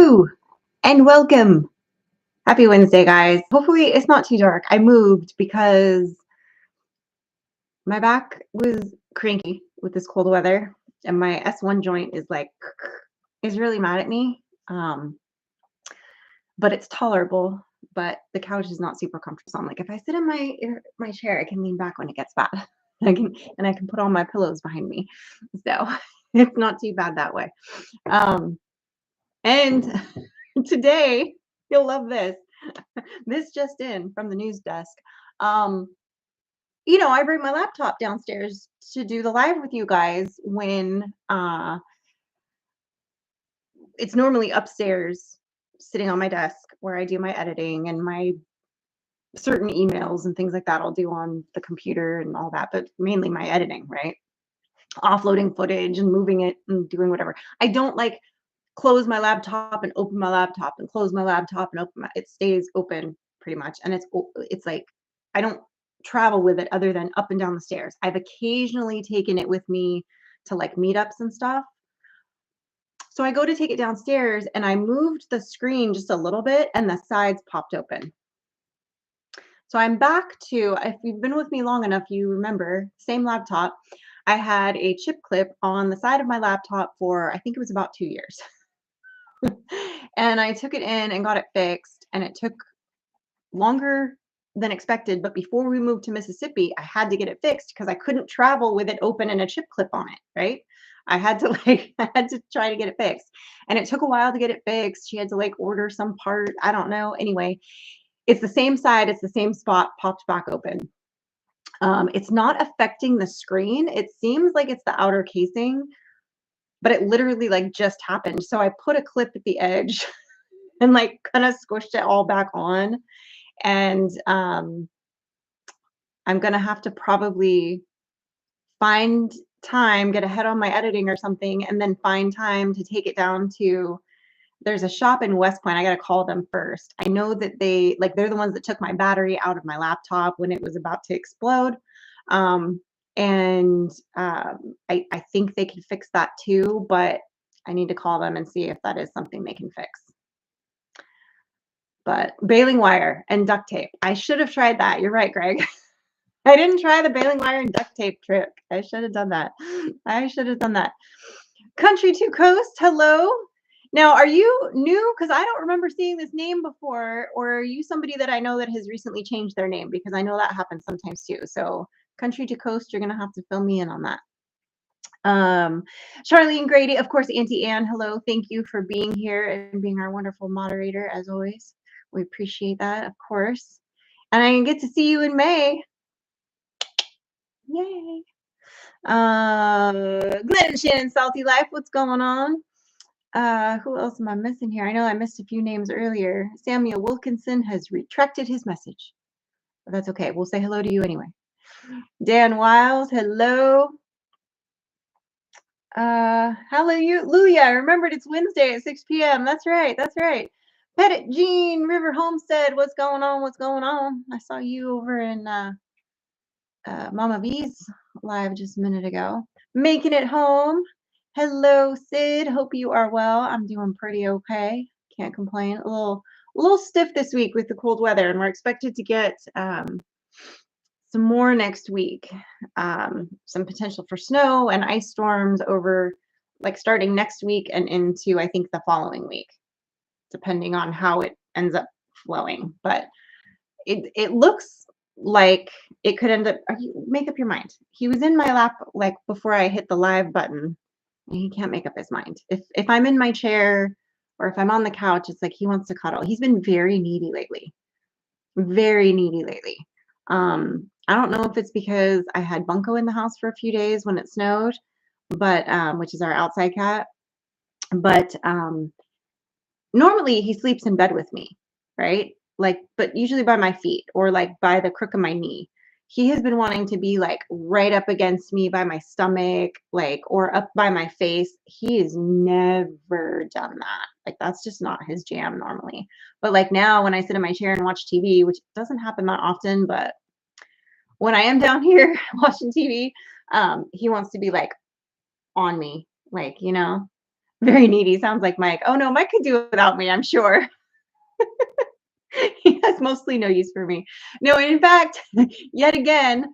Hello and welcome. Happy Wednesday, guys. Hopefully, it's not too dark. I moved because my back was cranky with this cold weather, and my S1 joint is really mad at me. Um, but it's tolerable. But the couch is not super comfortable. So I'm like, if I sit in my chair, I can lean back when it gets bad. I can put all my pillows behind me. So it's not too bad that way. Um, and today, you'll love this. This just in from the news desk. Um, I bring my laptop downstairs to do the live with you guys when it's normally upstairs sitting on my desk where I do my editing and my certain emails and things like that I'll do on the computer and all that, but mainly my editing, right? Offloading footage and moving it and doing whatever. I don't like close my laptop and open my laptop and close my laptop and it stays open pretty much. And it's like I don't travel with it other than up and down the stairs. I've occasionally taken it with me to like meetups and stuff. So I go to take it downstairs and I moved the screen just a little bit and the sides popped open. So I'm back to, if you've been with me long enough, you remember, same laptop. I had a chip clip on the side of my laptop for, I think it was about 2 years. And I took it in and got it fixed, and it took longer than expected. But before we moved to Mississippi, I had to get it fixed because I couldn't travel with it open and a chip clip on it, right? I had to I had to try to get it fixed. And it took a while to get it fixed. She had to order some part. I don't know. Anyway, it's the same side, it's the same spot, popped back open. It's not affecting the screen. It seems like it's the outer casing, but it literally just happened. So I put a clip at the edge and kind of squished it all back on. And I'm gonna have to probably find time, get ahead on my editing or something, and then find time to take it down to there's a shop in West Point. I gotta call them first. I know that they're the ones that took my battery out of my laptop when it was about to explode. Um, I think they can fix that too, but I need to call them and see if that is something they can fix. But baling wire and duct tape. I should have tried that. You're right, Greg. I didn't try the baling wire and duct tape trick. I should have done that. I should have done that. Country to Coast, hello. Now, are you new? Because I don't remember seeing this name before. Or are you somebody that I know that has recently changed their name? Because I know that happens sometimes too. So Country to Coast, you're going to have to fill me in on that. Charlene Grady, of course, Auntie Anne, hello. Thank you for being here and being our wonderful moderator as always. We appreciate that, of course. And I get to see you in May. Yay. Glenn and Shannon, Salty Life, what's going on? Who else am I missing here? I know I missed a few names earlier. Samuel Wilkinson has retracted his message. But that's okay. We'll say hello to you anyway. Dan Wiles, hello. Hallelujah. I remembered it's Wednesday at 6 p.m. That's right. That's right. Pettit Jean River Homestead, what's going on? What's going on? I saw you over in Mama V's live just a minute ago. Making it home. Hello, Sid. Hope you are well. I'm doing pretty okay. Can't complain. A little stiff this week with the cold weather, and we're expected to get some more next week. Some potential for snow and ice storms over starting next week and into I think the following week, depending on how it ends up flowing. But it looks like it could end up. Make up your mind. He was in my lap before I hit the live button. He can't make up his mind. If I'm in my chair or if I'm on the couch, it's like he wants to cuddle. He's been very needy lately. Very needy lately. I don't know if it's because I had Bunko in the house for a few days when it snowed, but which is our outside cat. But normally he sleeps in bed with me, right? But usually by my feet or by the crook of my knee. He has been wanting to be right up against me by my stomach, or up by my face. He has never done that. That's just not his jam normally. But now when I sit in my chair and watch TV, which doesn't happen that often, but when I am down here watching TV, he wants to be on me, Very needy. Sounds like Mike. Oh no, Mike could do it without me, I'm sure. He has mostly no use for me. No, in fact, yet again,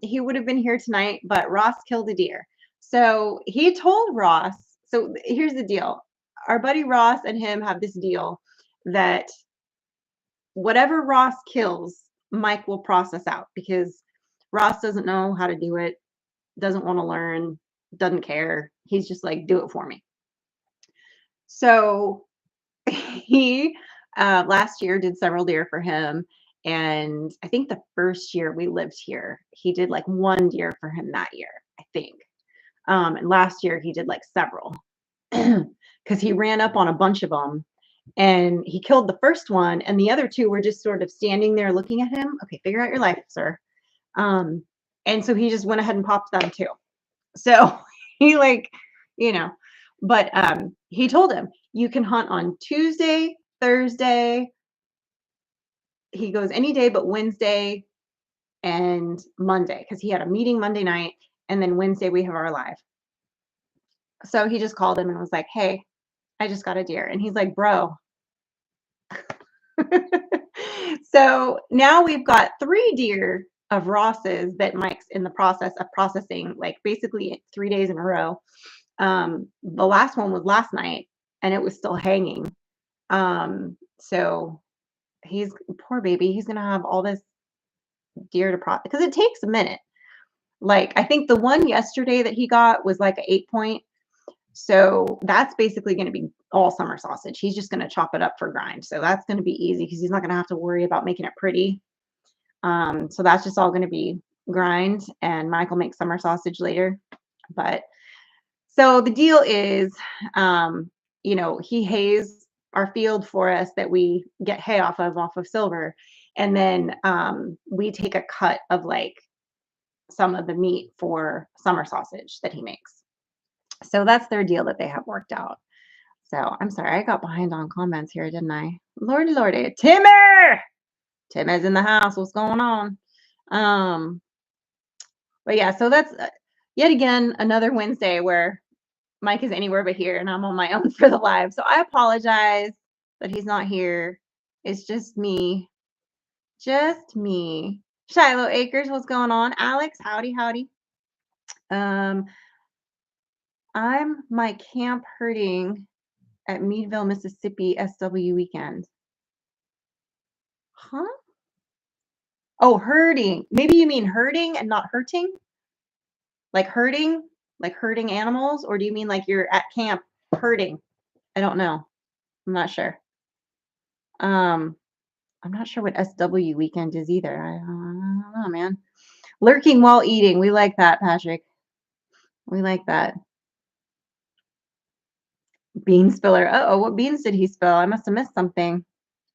he would have been here tonight, but Ross killed a deer. So he told Ross. So here's the deal. Our buddy Ross and him have this deal that whatever Ross kills, Mike will process out because Ross doesn't know how to do it, doesn't want to learn, doesn't care. He's just like, do it for me. So he last year did several deer for him. And I think the first year we lived here, he did like one deer for him that year, I think. And last year he did like several because he ran up on a bunch of them and he killed the first one. And the other two were just sort of standing there looking at him. Okay, figure out your life, sir. And so he just went ahead and popped them too. So he like, you know, but he told him you can hunt on Tuesday, Thursday. He goes any day but Wednesday and Monday because he had a meeting Monday night and then Wednesday we have our live. So he just called him and was like, hey, I just got a deer. And he's like, bro. So now we've got 3 deer of Ross's that Mike's in the process of processing, like basically 3 days in a row. The last one was last night and it was still hanging. So he's poor baby. He's going to have all this deer to process because it takes a minute. Like I think the one yesterday that he got was like an 8-point. So that's basically going to be all summer sausage. He's just going to chop it up for grind. So that's going to be easy because he's not going to have to worry about making it pretty. So that's just all going to be grind and Michael makes summer sausage later. But so the deal is, he hays our field for us that we get hay off of Silver. And then we take a cut of like some of the meat for summer sausage that he makes. So that's their deal that they have worked out. So I'm sorry, I got behind on comments here, didn't I? Lordy. Timmer! Timmer's in the house. What's going on? But yeah, so that's yet again another Wednesday where Mike is anywhere but here and I'm on my own for the live. So I apologize that he's not here. It's just me. Just me. Shiloh Acres, what's going on? Alex, howdy. I'm my camp herding at Meadville, Mississippi SW weekend. Huh? Oh, herding. Maybe you mean herding and not hurting? Like herding animals? Or do you mean like you're at camp herding? I don't know. I'm not sure. I'm not sure what SW weekend is either. I don't know, man. Lurking while eating. We like that, Patrick. We like that. Bean spiller. Uh-oh, what beans did he spill? I must have missed something.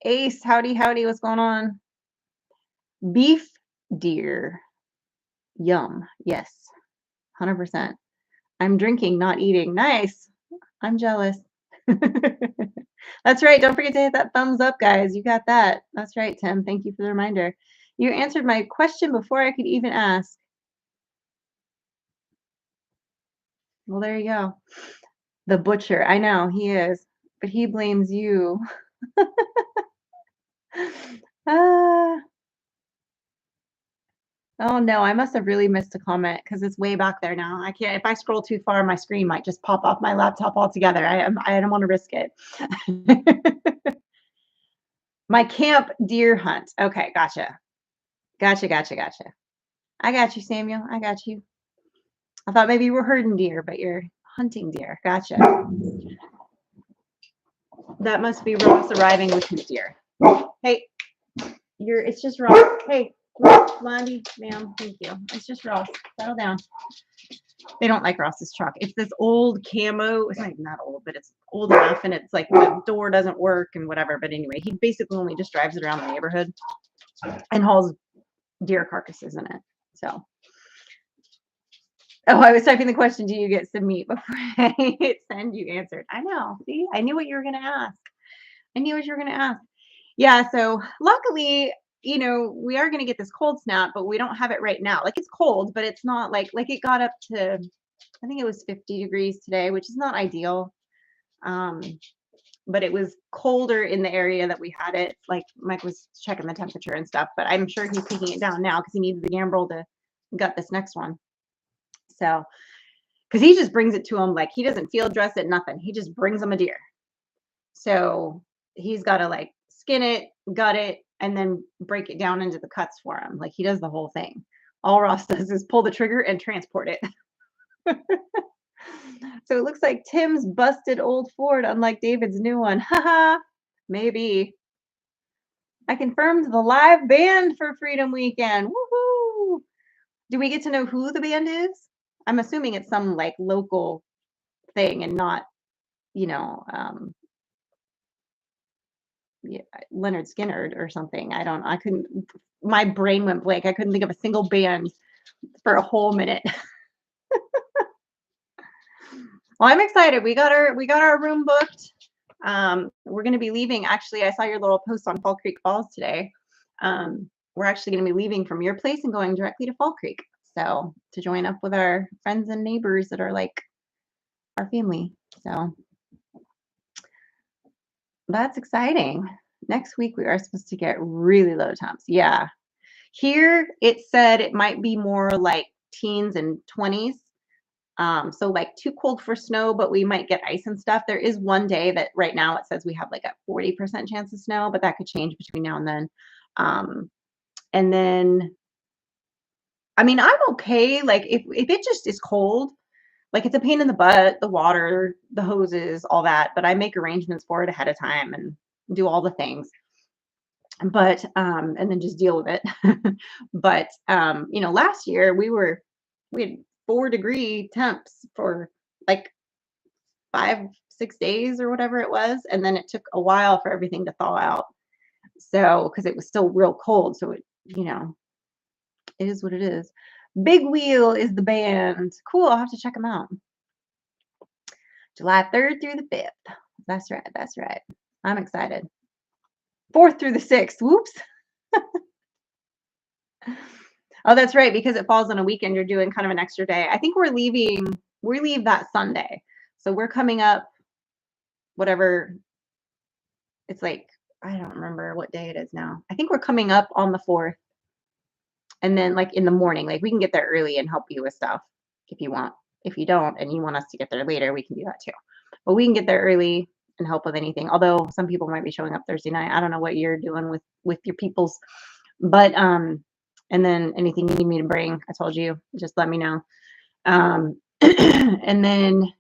Ace, howdy. What's going on? Beef deer. Yum. Yes. 100%. I'm drinking, not eating. Nice. I'm jealous. That's right. Don't forget to hit that thumbs up, guys. You got that. That's right, Tim. Thank you for the reminder. You answered my question before I could even ask. Well, there you go. The butcher. I know he is, but he blames you. Oh no, I must have really missed a comment because it's way back there now. I can't. If I scroll too far, my screen might just pop off my laptop altogether. I don't want to risk it. My camp deer hunt. Okay, gotcha. I got you, Samuel. I got you. I thought maybe you were herding deer, but you're hunting deer. Gotcha. That must be Ross arriving with his deer. Hey, it's just Ross. Hey, Blondie, ma'am, thank you. It's just Ross. Settle down. They don't like Ross's truck. It's this old camo. It's not even that old, but it's old enough, and it's like the door doesn't work and whatever. But anyway, he basically only just drives it around the neighborhood and hauls deer carcasses in it. So, oh, I was typing the question, do you get some meat before I hit send? You answered. I know. See, I knew what you were going to ask. Yeah, so luckily, we are going to get this cold snap, but we don't have it right now. Like it's cold, but it's not like it got up to, I think it was 50 degrees today, which is not ideal. But it was colder in the area that we had it. Like Mike was checking the temperature and stuff, but I'm sure he's taking it down now because he needs the gambrel to gut this next one. So, because he just brings it to him, like he doesn't field dress it, nothing. He just brings him a deer. So he's got to like skin it, gut it, and then break it down into the cuts for him. Like he does the whole thing. All Ross does is pull the trigger and transport it. So it looks like Tim's busted old Ford, unlike David's new one. Haha, maybe. I confirmed the live band for Freedom Weekend. Woohoo! Do we get to know who the band is? I'm assuming it's some like local thing and not, you know, yeah, Leonard Skinner or something. I couldn't, my brain went blank. I couldn't think of a single band for a whole minute. Well, I'm excited. We got our room booked. We're going to be leaving. Actually, I saw your little post on Fall Creek Falls today. We're actually going to be leaving from your place and going directly to Fall Creek. So to join up with our friends and neighbors that are like our family. So that's exciting. Next week we are supposed to get really low temps. Yeah. Here it said it might be more like teens and 20s. So like too cold for snow, but we might get ice and stuff. There is one day that right now it says we have like a 40% chance of snow, but that could change between now and then. And then, I mean, I'm okay. Like if it just is cold, like it's a pain in the butt, the water, the hoses, all that, but I make arrangements for it ahead of time and do all the things. But and then just deal with it. But you know, last year we had 4-degree temps for like 5-6 days or whatever it was, and then it took a while for everything to thaw out. So because it was still real cold, so it, you know, it is what it is. Big Wheel is the band. Cool. I'll have to check them out. July 3rd through the 5th. That's right. That's right. I'm excited. 4th through the 6th. Whoops. Oh, that's right. Because it falls on a weekend, you're doing kind of an extra day. I think we leave that Sunday. So we're coming up, whatever. It's like, I don't remember what day it is now. I think we're coming up on the 4th. And then like in the morning, like we can get there early and help you with stuff if you want. If you don't and you want us to get there later, we can do that too. But we can get there early and help with anything. Although some people might be showing up Thursday night. I don't know what you're doing with your peoples. But and then anything you need me to bring, I told you, just let me know. And then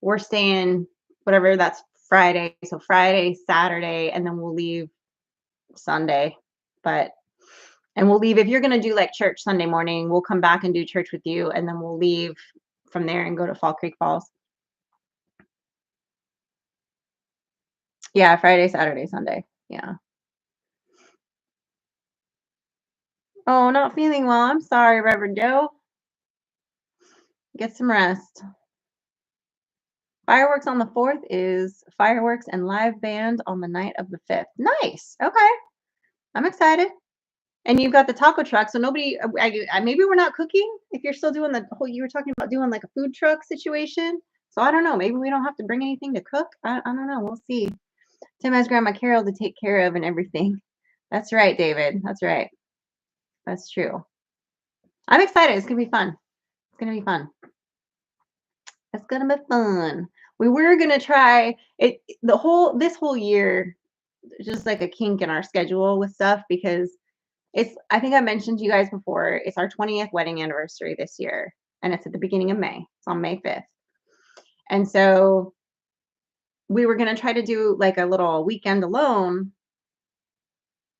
we're staying whatever, that's Friday. So Friday, Saturday, and then we'll leave Sunday. And we'll leave, if you're going to do like church Sunday morning, we'll come back and do church with you. And then we'll leave from there and go to Fall Creek Falls. Yeah, Friday, Saturday, Sunday. Yeah. Oh, not feeling well. I'm sorry, Reverend Joe. Get some rest. Fireworks on the 4th is fireworks and live band on the night of the 5th. Nice. Okay. I'm excited. And you've got the taco truck, so nobody, maybe we're not cooking if you're still doing the whole, you were talking about doing like a food truck situation. So I don't know, maybe we don't have to bring anything to cook. I don't know, we'll see. Tim has Grandma Carol to take care of and everything. That's right, David. That's right. That's true. I'm excited. It's going to be fun. It's going to be fun. It's going to be fun. We were going to try it this whole year, just like a kink in our schedule with stuff because I think I mentioned to you guys before, it's our 20th wedding anniversary this year, and it's at the beginning of May. It's on May 5th. And so we were going to try to do like a little weekend alone,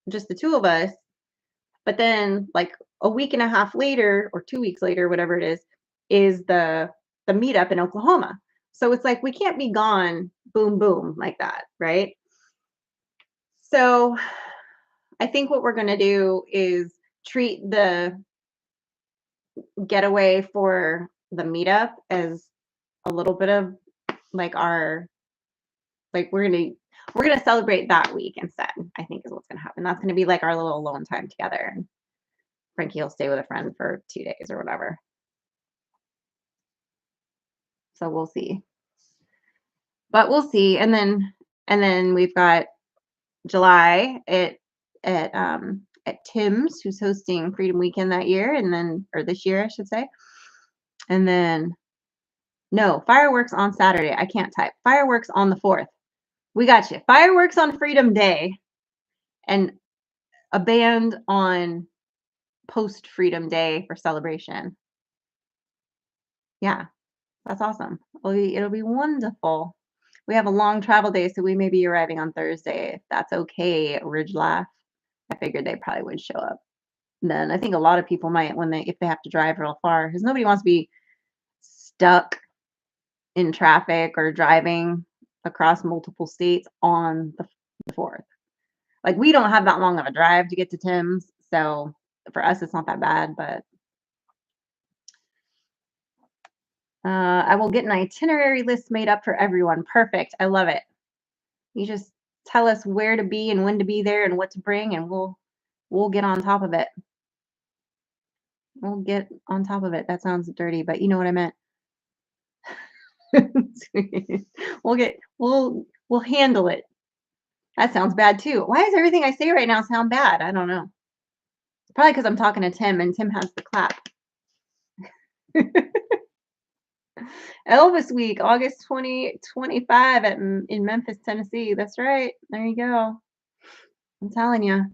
just the two of us. But then like a week and a half later or 2 weeks later, whatever it is the meetup in Oklahoma. So it's like we can't be gone boom, boom like that, right? So I think what we're going to do is treat the getaway for the meetup as a little bit of like we're gonna celebrate that week instead. I think is what's gonna happen. That's gonna be like our little alone time together. And Frankie will stay with a friend for 2 days or whatever. So we'll see. but we'll see. And then we've got July at Tim's, who's hosting Freedom Weekend that year, or this year, I should say. And then no, fireworks on Saturday. I can't type. Fireworks on the 4th. We got you. Fireworks on Freedom Day and a band on post Freedom Day for celebration. Yeah, that's awesome. It'll be wonderful. We have a long travel day, so we may be arriving on Thursday. If that's okay, Ridge Laugh. I figured they probably would show up. Then I think a lot of people might if they have to drive real far, because nobody wants to be stuck in traffic or driving across multiple states on the 4th. Like, we don't have that long of a drive to get to Tim's, so for us it's not that bad. But I will get an itinerary list made up for everyone. Perfect. I love it. You just tell us where to be and when to be there and what to bring, and we'll get on top of it. We'll get on top of it. That sounds dirty, but you know what I meant. We'll handle it. That sounds bad too. Why does everything I say right now sound bad? I don't know. Probably because I'm talking to Tim and Tim has the clap. Elvis Week, August 2025 in Memphis, Tennessee. That's right. There you go. I'm telling you.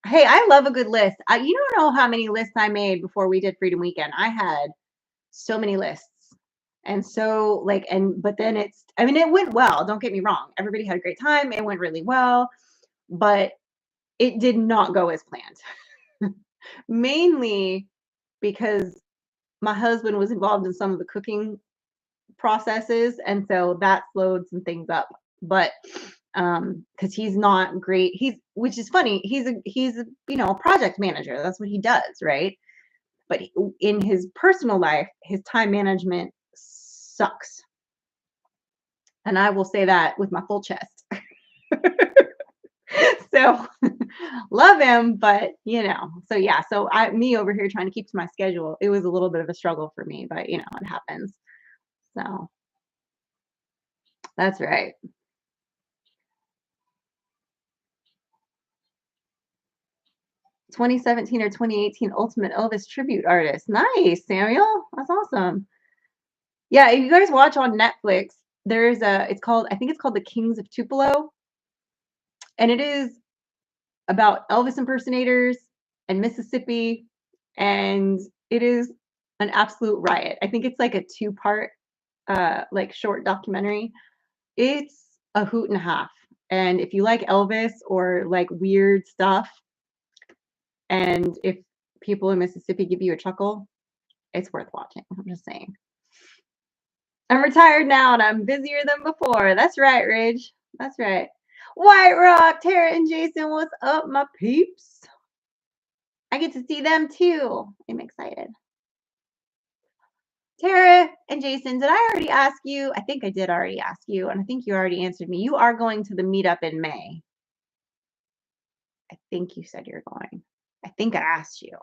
Hey, I love a good list. You don't know how many lists I made before we did Freedom Weekend. I had so many lists. And so but then it went well. Don't get me wrong. Everybody had a great time. It went really well, but it did not go as planned. Mainly because my husband was involved in some of the cooking processes, and so that slowed some things up. But because he's not great, which is funny, he's a project manager. That's what he does, right? But in his personal life, his time management sucks. And I will say that with my full chest. So love him, but so yeah, so me over here trying to keep to my schedule, it was a little bit of a struggle for me, but it happens. So that's right. "2017 or 2018 Ultimate Elvis Tribute Artist." Nice, Samuel. That's awesome. Yeah, if you guys watch on Netflix, I think it's called The Kings of Tupelo. And it is about Elvis impersonators and Mississippi, and it is an absolute riot. I think it's like a 2-part short documentary. It's a hoot and a half. And if you like Elvis or like weird stuff, and if people in Mississippi give you a chuckle, it's worth watching. I'm just saying. I'm retired now and I'm busier than before. That's right, Ridge. That's right. White Rock, Tara and Jason, what's up, my peeps? I get to see them too. I'm excited. Tara and Jason, did I already ask you? I think I did already ask you, and I think you already answered me. You are going to the meetup in May. I think you said you're going. I think I asked you.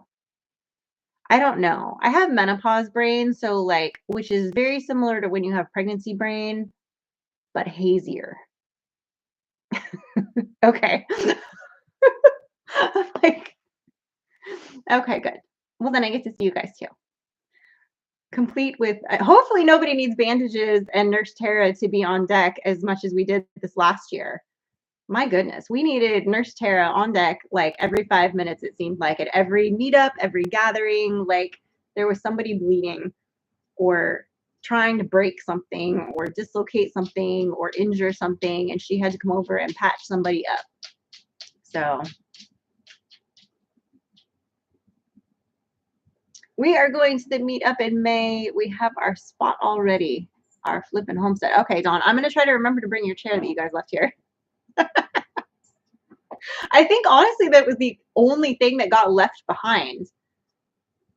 I don't know. I have menopause brain, so which is very similar to when you have pregnancy brain, but hazier. Okay. Okay, good. Well, then I get to see you guys too. Complete with, hopefully nobody needs bandages and Nurse Tara to be on deck as much as we did this last year. My goodness, we needed Nurse Tara on deck every 5 minutes, it seemed like, at every meetup, every gathering. There was somebody bleeding or trying to break something or dislocate something or injure something, and she had to come over and patch somebody up. So we are going to the meetup in May. We have our spot already, our flippin' homestead. Okay, Dawn, I'm going to try to remember to bring your chair that you guys left here. I think, honestly, that was the only thing that got left behind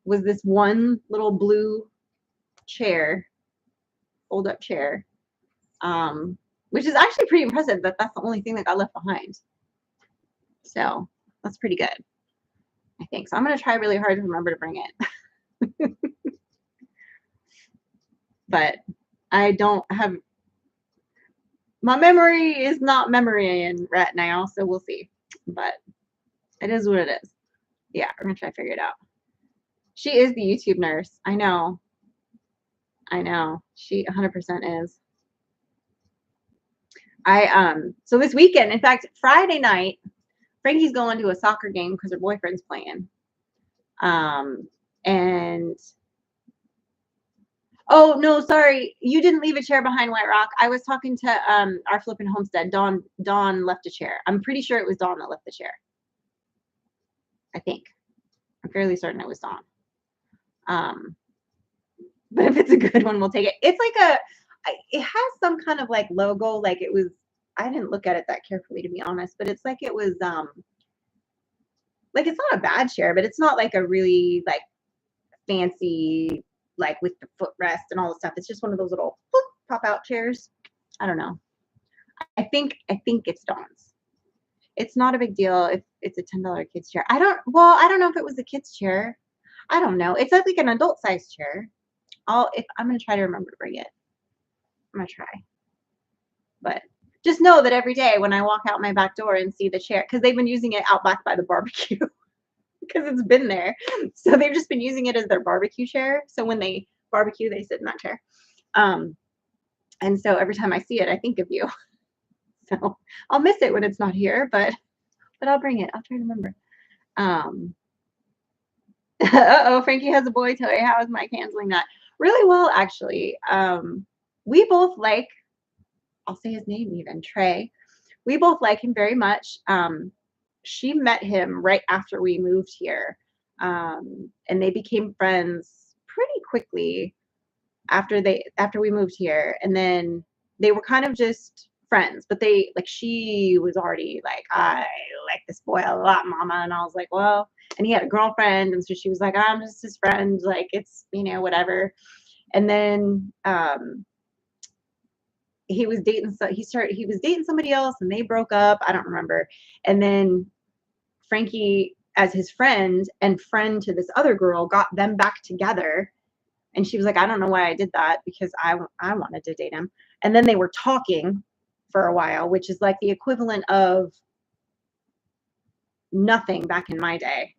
was this one little blue chair, fold-up chair, which is actually pretty impressive that that's the only thing that got left behind. So that's pretty good, I think. So I'm going to try really hard to remember to bring it. But I don't have My memory is not memorying right now, so we'll see. But it is what it is. Yeah, we're gonna try to figure it out. She is the YouTube nurse. I know. I know. She 100% is. So this weekend, in fact, Friday night, Frankie's going to a soccer game because her boyfriend's playing. And oh no, sorry, you didn't leave a chair behind White Rock. I was talking to our flipping homestead. Dawn left a chair. I'm pretty sure it was Dawn that left the chair. I think. I'm fairly certain it was Dawn. But if it's a good one, we'll take it. It's like it has some kind of like logo, like it was. I didn't look at it that carefully, to be honest, but it's like it was like it's not a bad chair, but it's not like a really like fancy, like with the footrest and all the stuff. It's just one of those little pop out chairs. I don't know. I think it's Dawn's. It's not a big deal if it's a $10 kids chair. I don't know if it was a kids chair. I don't know. It's like an adult size chair. I'm gonna try to remember to bring it. I'm gonna try. But just know that every day when I walk out my back door and see the chair, because they've been using it out back by the barbecue. Because it's been there. So they've just been using it as their barbecue chair. So when they barbecue, they sit in that chair. And so every time I see it, I think of you. So I'll miss it when it's not here, but I'll bring it. I'll try to remember. Uh-oh, Frankie has a boy toy. How is Mike handling that? Really well, actually. We both like, I'll say his name even, Trey. We both like him very much. She met him right after we moved here, and they became friends pretty quickly after we moved here. And then they were kind of just friends, but she was already like, I like this boy a lot, mama. And I was like, well, and he had a girlfriend, and so she was like, I'm just his friend, like it's whatever. And then he was dating somebody else, and they broke up. I don't remember. And then Frankie, as his friend and friend to this other girl, got them back together. And she was like, I don't know why I did that, because I wanted to date him. And then they were talking for a while, which is like the equivalent of nothing back in my day.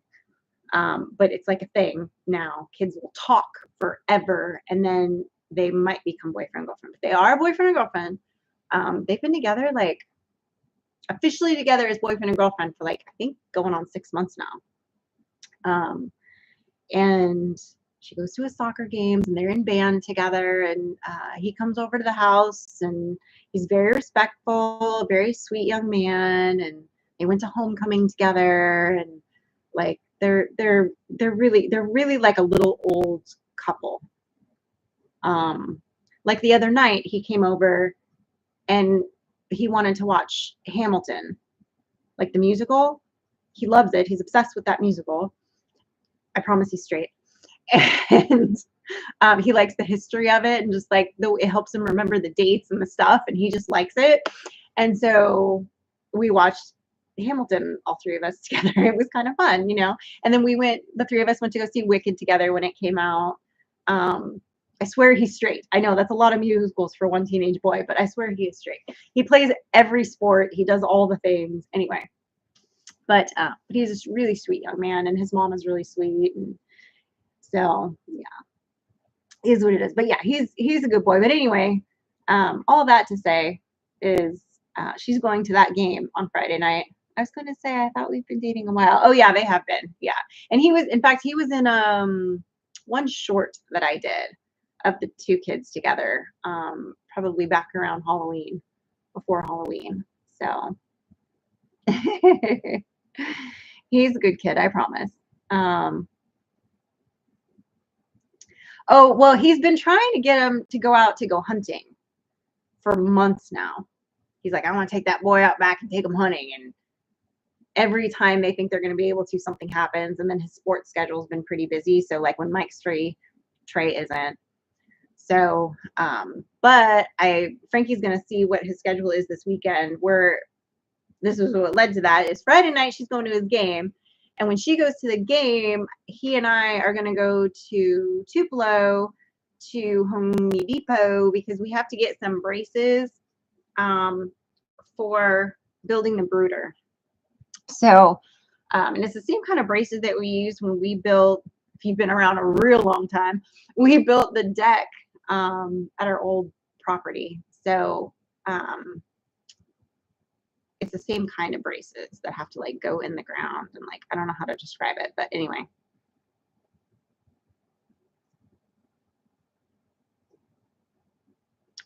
But it's like a thing now. Kids will talk forever, and then they might become boyfriend, girlfriend. But they are boyfriend and girlfriend. They've been together, like officially together as boyfriend and girlfriend for like, I think going on 6 months now. And she goes to his soccer games, and they're in band together, and he comes over to the house, and he's very respectful, very sweet young man, and they went to homecoming together, and like they're really like a little old couple. Like the other night he came over and he wanted to watch Hamilton, like the musical. He loves it. He's obsessed with that musical. I promise he's straight. And he likes the history of it, and just like it helps him remember the dates and the stuff, and he just likes it. And so we watched Hamilton, all three of us together. It was kind of fun, And then the three of us went to go see Wicked together when it came out. I swear he's straight. I know that's a lot of musicals for one teenage boy, but I swear he is straight. He plays every sport. He does all the things. Anyway, but he's this really sweet young man, and his mom is really sweet. And so, yeah, is what it is. But yeah, he's a good boy. But anyway, all that to say is she's going to that game on Friday night. I was going to say, I thought we've been dating a while. Oh yeah, they have been. Yeah. And he was in one short that I did of the two kids together, probably back around Halloween, before Halloween. So he's a good kid, I promise. Oh, well, he's been trying to get him to go out to go hunting for months now. He's like, I want to take that boy out back and take him hunting. And every time they think they're going to be able to, something happens. And then his sports schedule's been pretty busy. So like when Mike's free, Trey isn't. So, but Frankie's going to see what his schedule is this weekend, where this is what led to that is Friday night, she's going to his game. And when she goes to the game, he and I are going to go to Tupelo to Home Depot, because we have to get some braces for building the brooder. So, and it's the same kind of braces that we used when we built, if you've been around a real long time, we built the deck at our old property. So it's the same kind of braces that have to like go in the ground and like, I don't know how to describe it, but anyway.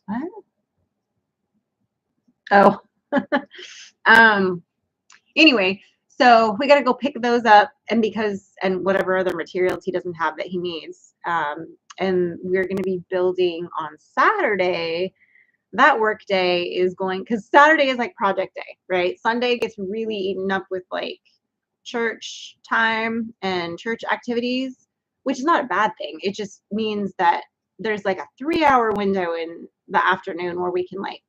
What? Oh. Anyway, so we got to go pick those up, and whatever other materials he doesn't have that he needs. And we're going to be building on Saturday. That work day is going, because Saturday is like project day, right? Sunday gets really eaten up with like church time and church activities, which is not a bad thing. It just means that there's like a 3-hour window in the afternoon where we can like,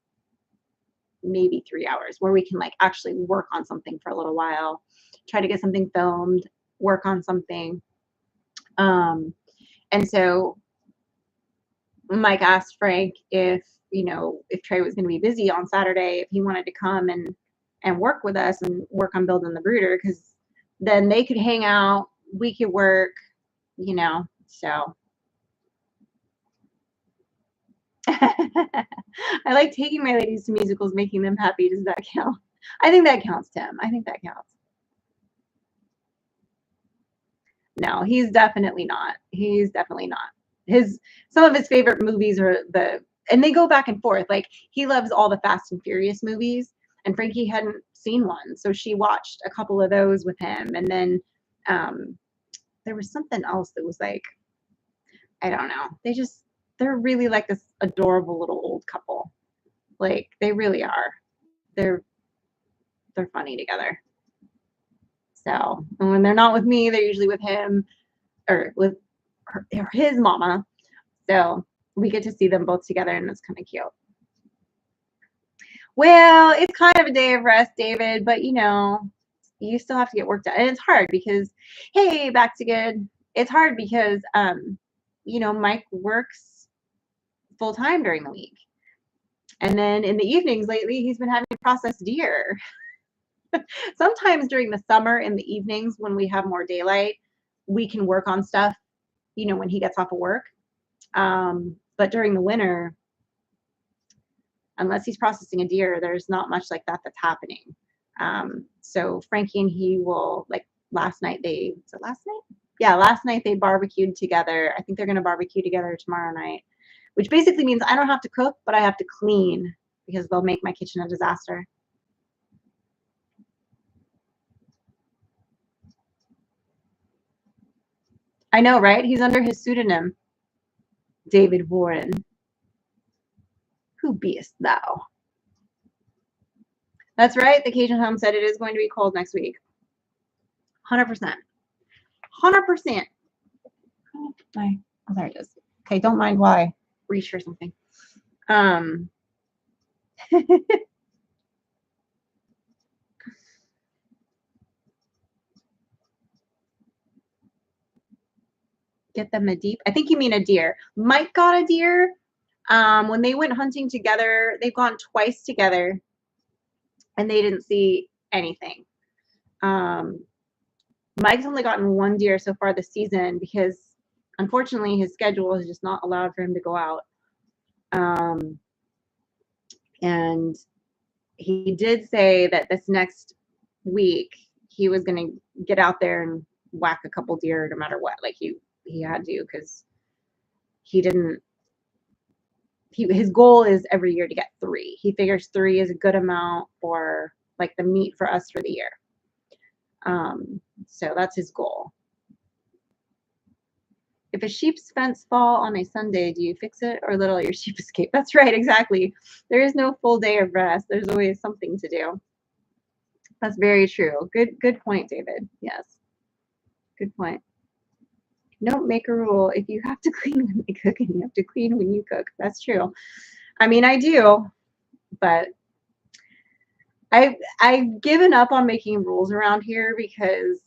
maybe 3 hours, where we can like actually work on something for a little while, try to get something filmed, work on something. And so Mike asked Frank if Trey was going to be busy on Saturday, if he wanted to come and work with us and work on building the brooder, because then they could hang out, we could work, so. I like taking my ladies to musicals, making them happy. Does that count? I think that counts, Tim. I think that counts. No, he's definitely not. He's definitely not. Some of his favorite movies are and they go back and forth. Like, he loves all the Fast and Furious movies, and Frankie hadn't seen one, so she watched a couple of those with him. And then there was something else that was like, I don't know. They're really like this adorable little old couple. Like, they really are. They're funny together. So, and when they're not with me, they're usually with him or with his mama. So we get to see them both together, and it's kind of cute. Well, it's kind of a day of rest, David, but you still have to get work done. And it's hard because, hey, back to good. It's hard because, Mike works full time during the week. And then in the evenings lately, he's been having to process deer. Sometimes during the summer in the evenings when we have more daylight, we can work on stuff, when he gets off of work. But during the winter, unless he's processing a deer, there's not much like that that's happening. So Frankie and he will, like last night they barbecued together. I think they're going to barbecue together tomorrow night, which basically means I don't have to cook, but I have to clean because they'll make my kitchen a disaster. I know, right? He's under his pseudonym, David Warren. Who beest thou? That's right. The Cajun Home said it is going to be cold next week. 100%. 100%. Oh, there it is. Okay, don't mind why I reach for something. Get them a deep. I think you mean a deer. Mike got a deer. When they went hunting together, they've gone twice together, and they didn't see anything. Mike's only gotten one deer so far this season because, unfortunately, his schedule has just not allowed for him to go out. And he did say that this next week he was going to get out there and whack a couple deer no matter what. Like, he had to, because his goal is every year to get 3. He figures 3 is a good amount for like the meat for us for the year. So that's his goal. If a sheep's fence fall on a Sunday, do you fix it or let all your sheep escape? That's right, exactly. There is no full day of rest. There's always something to do. That's very true. Good point, David. Yes. Good point. Don't make a rule. If you have to clean when they cook, and you have to clean when you cook. That's true. I mean, I do, but I've given up on making rules around here because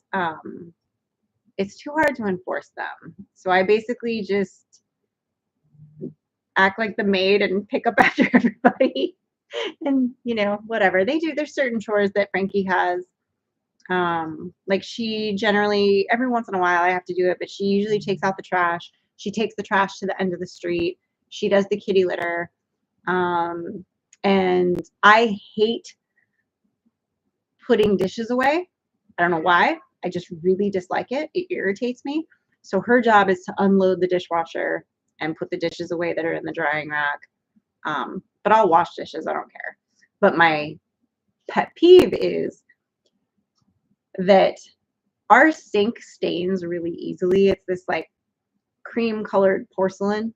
it's too hard to enforce them. So I basically just act like the maid and pick up after everybody. And, whatever. There's certain chores that Frankie has. Like she generally, every once in a while I have to do it, but she usually takes out the trash. She takes the trash to the end of the street. She does the kitty litter. Um, and I hate putting dishes away. I don't know why. I just really dislike it. It irritates me. So her job is to unload the dishwasher and put the dishes away that are in the drying rack. But I'll wash dishes. I don't care. But my pet peeve is that our sink stains really easily. It's this like cream colored porcelain.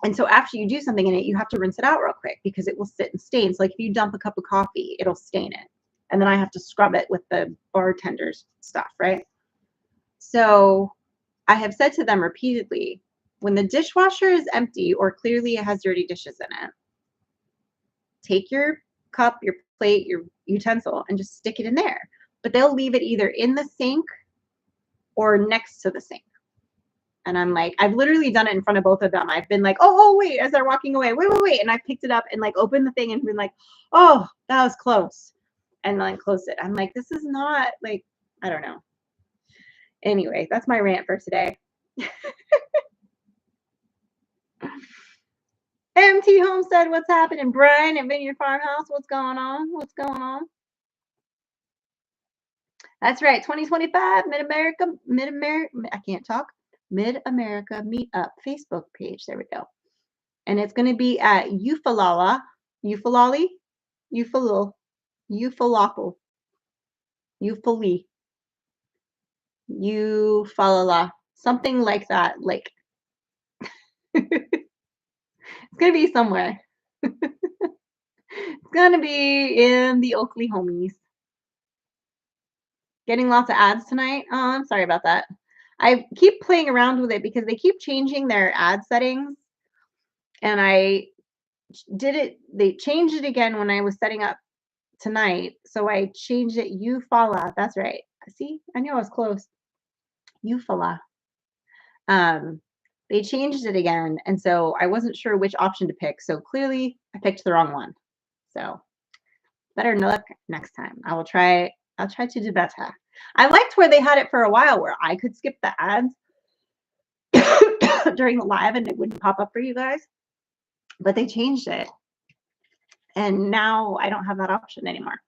And so after you do something in it, you have to rinse it out real quick because it will sit and stain. So like if you dump a cup of coffee, it'll stain it. And then I have to scrub it with the bartender's stuff, right? So I have said to them repeatedly, when the dishwasher is empty or clearly it has dirty dishes in it, take your cup, your plate, your utensil, and just stick it in there. But they'll leave it either in the sink or next to the sink. And I'm like, I've literally done it in front of both of them. I've been like, oh, wait, as they're walking away, wait. And I picked it up and like opened the thing and been like, oh, that was close. And then closed it. I'm like, this is not like, I don't know. Anyway, that's my rant for today. MT Homestead, what's happening? Brian at Vineyard Farmhouse, what's going on? That's right, 2025 Mid-America, I can't talk. Mid-America Meetup Facebook page. There we go. And it's going to be at Eufalalapa, something like that. Like, it's going to be somewhere. It's going to be in the Oakley homies. Getting lots of ads tonight. Oh, I'm sorry about that. I keep playing around with it because they keep changing their ad settings. And they changed it again when I was setting up tonight. So I changed it. Eufaula. That's right. See, I knew I was close. Eufaula. They changed it again. And so I wasn't sure which option to pick. So clearly I picked the wrong one. So better luck next time. I'll try to do better. I liked where they had it for a while where I could skip the ads during the live and it wouldn't pop up for you guys. But they changed it. And now I don't have that option anymore.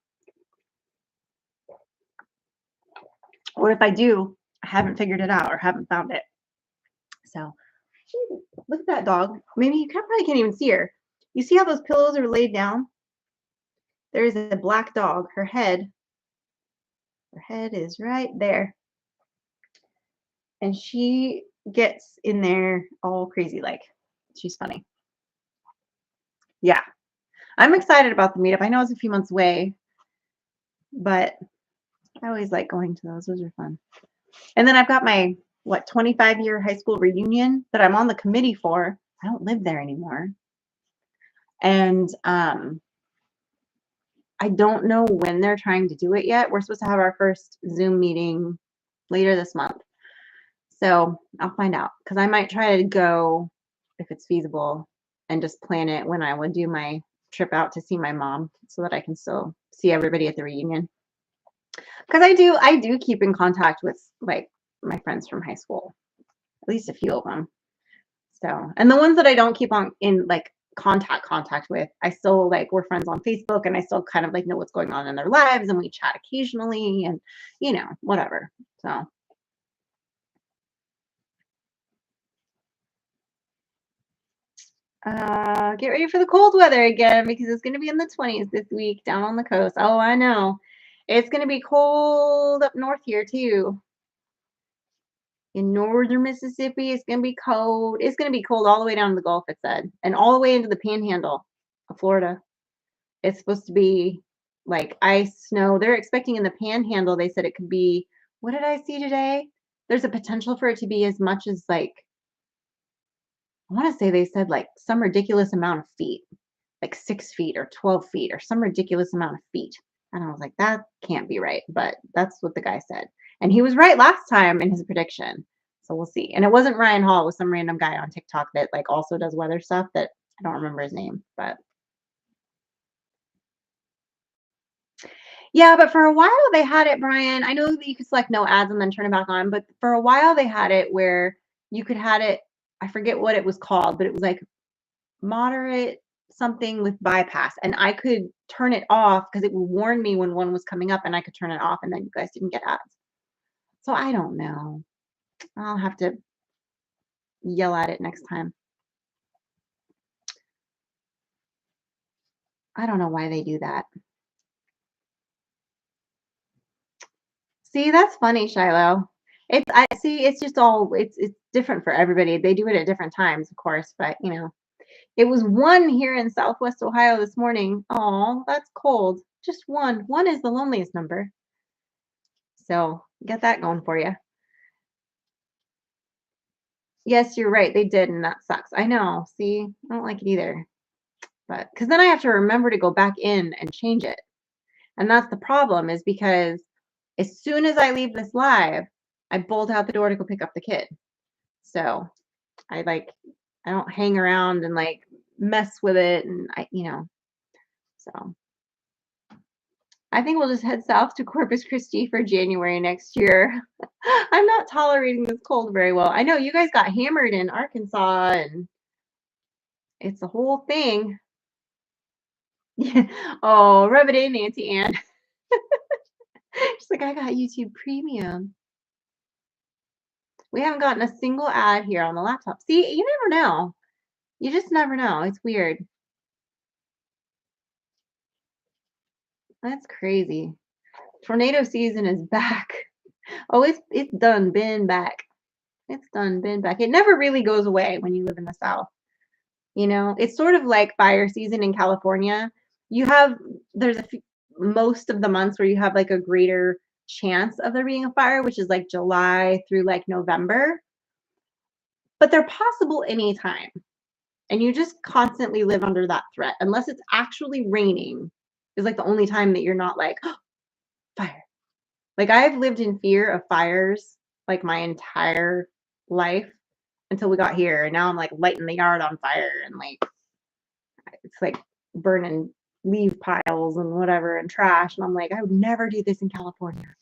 Or if I do, I haven't figured it out or haven't found it. So look at that dog. Maybe you probably can't even see her. You see how those pillows are laid down? There's a black dog. Her head is right there. And she gets in there all crazy like. She's funny. Yeah. I'm excited about the meetup. I know it's a few months away, but I always like going to those. Those are fun. And then I've got my 25-year high school reunion that I'm on the committee for. I don't live there anymore. And I don't know when they're trying to do it yet. We're supposed to have our first Zoom meeting later this month. So I'll find out because I might try to go if it's feasible and just plan it when I would do my trip out to see my mom so that I can still see everybody at the reunion. Because I do keep in contact with like my friends from high school, at least a few of them. So, and the ones that I don't keep on in like contact with, I still like we're friends on Facebook and I still kind of like know what's going on in their lives and we chat occasionally and whatever. So get ready for the cold weather again because it's going to be in the 20s this week down on the coast. Oh, I know. It's going to be cold up north here too. In northern Mississippi, it's going to be cold. It's going to be cold all the way down to the Gulf, it said, and all the way into the panhandle of Florida. It's supposed to be like ice, snow. They're expecting in the panhandle, they said it could be, what did I see today? There's a potential for it to be as much as like, I want to say they said like some ridiculous amount of feet, like 6 feet or 12 feet or some ridiculous amount of feet. And I was like, that can't be right. But that's what the guy said. And he was right last time in his prediction. So we'll see. And it wasn't Ryan Hall. It was some random guy on TikTok that like also does weather stuff that I don't remember his name. But Yeah, but for a while they had it, Brian. I know that you could select no ads and then turn it back on, but for a while they had it where you could had it. I forget what it was called, but it was like moderate something with bypass, and I could turn it off because it would warn me when one was coming up, and I could turn it off, and then you guys didn't get ads. So I don't know. I'll have to yell at it next time. I don't know why they do that. See, that's funny, Shiloh. I see. It's just all it's different for everybody. They do it at different times, of course, but it was one here in Southwest Ohio this morning. Oh, that's cold. Just one. One is the loneliest number. So get that going for you. Yes, you're right. They did, and that sucks. I know. See, I don't like it either. But because then I have to remember to go back in and change it. And that's the problem, is because as soon as I leave this live, I bolt out the door to go pick up the kid. So I don't hang around and like mess with it, and so I think we'll just head south to Corpus Christi for January next year. I'm not tolerating this cold very well. I know you guys got hammered in Arkansas, and it's a whole thing. Oh, rub it in, Nancy Ann. She's like, I got YouTube Premium. We haven't gotten a single ad here on the laptop. See, you never know. You just never know. It's weird. That's crazy. Tornado season is back. Oh, it's done been back. It's done been back. It never really goes away when you live in the South. It's sort of like fire season in California. There's most of the months where you have like a greater chance of there being a fire, which is like July through like November. But they're possible anytime. And you just constantly live under that threat unless it's actually raining, is like the only time that you're not like, oh, fire. Like I've lived in fear of fires like my entire life until we got here, and now I'm like lighting the yard on fire, and like it's like burning leaf piles and whatever and trash, and I'm like, I would never do this in California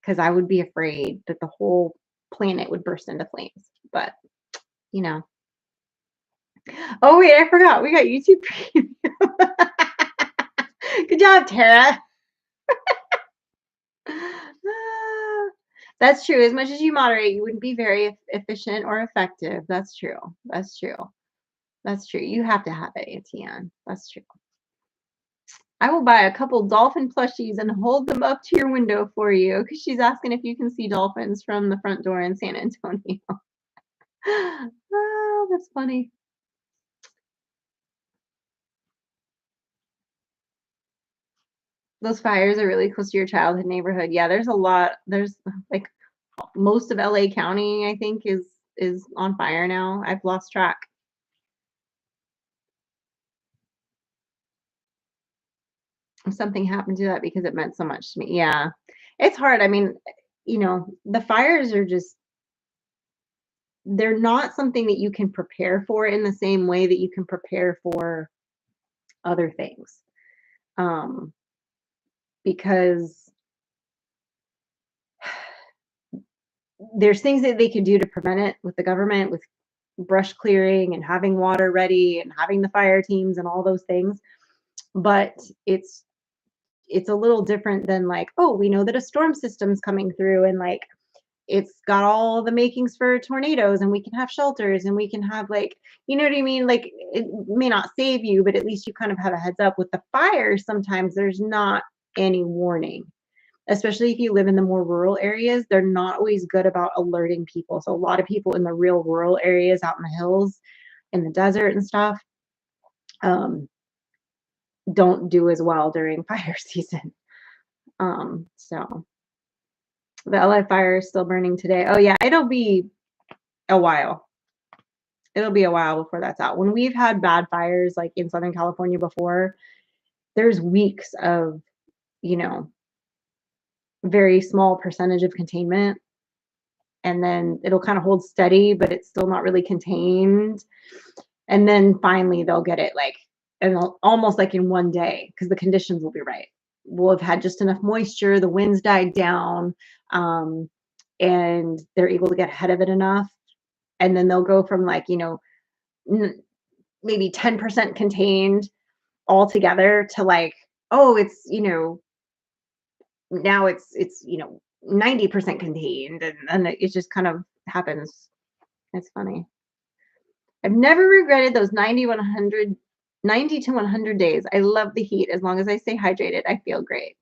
because I would be afraid that the whole planet would burst into flames. But oh wait, I forgot, we got YouTube Premium. Good job, Tara. That's true. As much as you moderate, you wouldn't be very efficient or effective. That's true. That's true. That's true. You have to have it, Etienne. That's true. I will buy a couple dolphin plushies and hold them up to your window for you, because she's asking if you can see dolphins from the front door in San Antonio. Oh, that's funny. Those fires are really close to your childhood neighborhood. Yeah, there's a lot. There's like most of LA County, I think, is on fire now. I've lost track. Something happened to that because it meant so much to me. Yeah. It's hard. I mean, the fires are just, they're not something that you can prepare for in the same way that you can prepare for other things. Because there's things that they can do to prevent it with the government, with brush clearing and having water ready and having the fire teams and all those things. But it's a little different than like, oh, we know that a storm system's coming through, and like it's got all the makings for tornadoes, and we can have shelters, and we can have like, you know what I mean? Like it may not save you, but at least you kind of have a heads up. With the fires, sometimes there's not any warning, especially if you live in the more rural areas. They're not always good about alerting people. So a lot of people in the real rural areas out in the hills, in the desert and stuff, don't do as well during fire season. So the LA fire is still burning today. Oh yeah, it'll be a while. It'll be a while before that's out. When we've had bad fires like in Southern California before, there's weeks of, very small percentage of containment, and then it'll kind of hold steady, but it's still not really contained. And then finally they'll get it like, and almost like in one day, because the conditions will be right. will have had just enough moisture, the winds died down, and they're able to get ahead of it enough. And then they'll go from like, maybe 10% contained altogether to like, oh, it's, now it's 90% contained, and it just kind of happens. It's funny. I've never regretted those 90 to 100 days. I love the heat. As long as I stay hydrated, I feel great.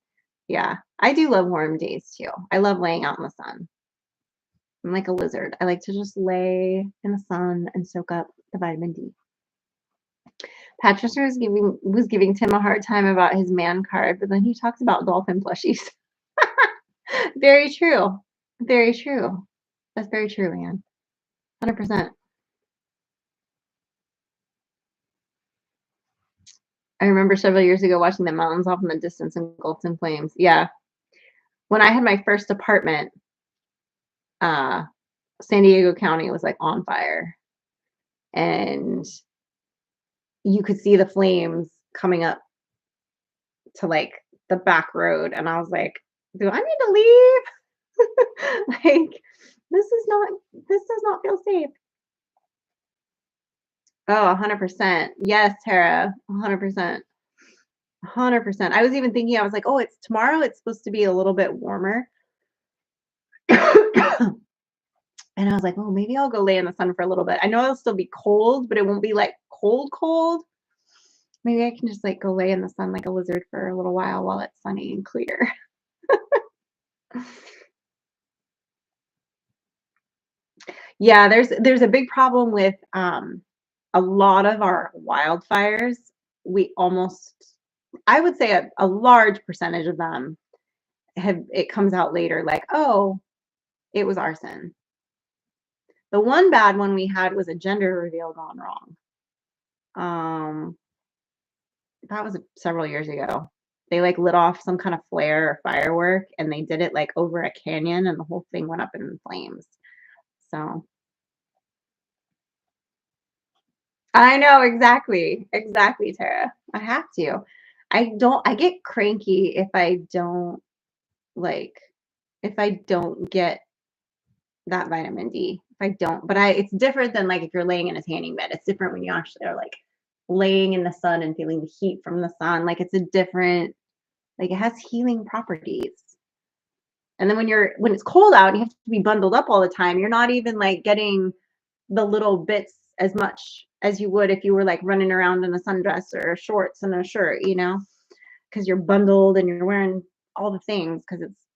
Yeah, I do love warm days too. I love laying out in the sun. I'm like a lizard. I like to just lay in the sun and soak up the vitamin D. Patricia was giving Tim a hard time about his man card, but then he talks about dolphin plushies. Very true. Very true. That's very true, Anne. 100%. I remember several years ago watching the mountains off in the distance engulfed in flames. Yeah. When I had my first apartment, San Diego County was like on fire. And you could see the flames coming up to like the back road. And I was like, do I need to leave? Like, this does not feel safe. Oh, 100%. Yes, Tara, 100%. 100%. I was even thinking, I was like, oh, it's tomorrow. It's supposed to be a little bit warmer. And I was like, oh, maybe I'll go lay in the sun for a little bit. I know it'll still be cold, but it won't be like cold. Maybe I can just like go lay in the sun like a lizard for a little while it's sunny and clear. Yeah, there's a big problem with a lot of our wildfires. I would say a large percentage of them it comes out later like, oh, it was arson. The one bad one we had was a gender reveal gone wrong. That was several years ago. They like lit off some kind of flare or firework, and they did it like over a canyon, and the whole thing went up in flames. So I know exactly, Tara. I have to. I get cranky if I don't like if I don't get that vitamin D. If I don't, but it's different than like if you're laying in a tanning bed. It's different when you actually are like laying in the sun and feeling the heat from the sun. Like it's a different, like it has healing properties. And then when it's cold out and you have to be bundled up all the time, you're not even like getting the little bits as much as you would if you were like running around in a sundress or shorts and a shirt, because you're bundled and you're wearing all the things because it's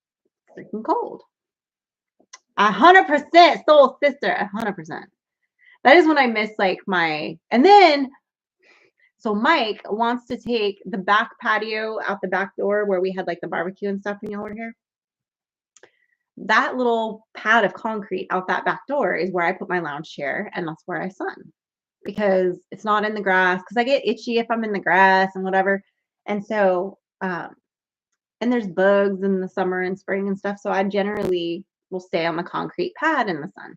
freaking cold. 100%, soul sister, 100%. That is when I miss like and then, so Mike wants to take the back patio out the back door where we had like the barbecue and stuff when y'all were here. That little pad of concrete out that back door is where I put my lounge chair, and that's where I sun, because it's not in the grass, because I get itchy if I'm in the grass and whatever. And so, and there's bugs in the summer and spring and stuff. So I generally will stay on the concrete pad in the sun.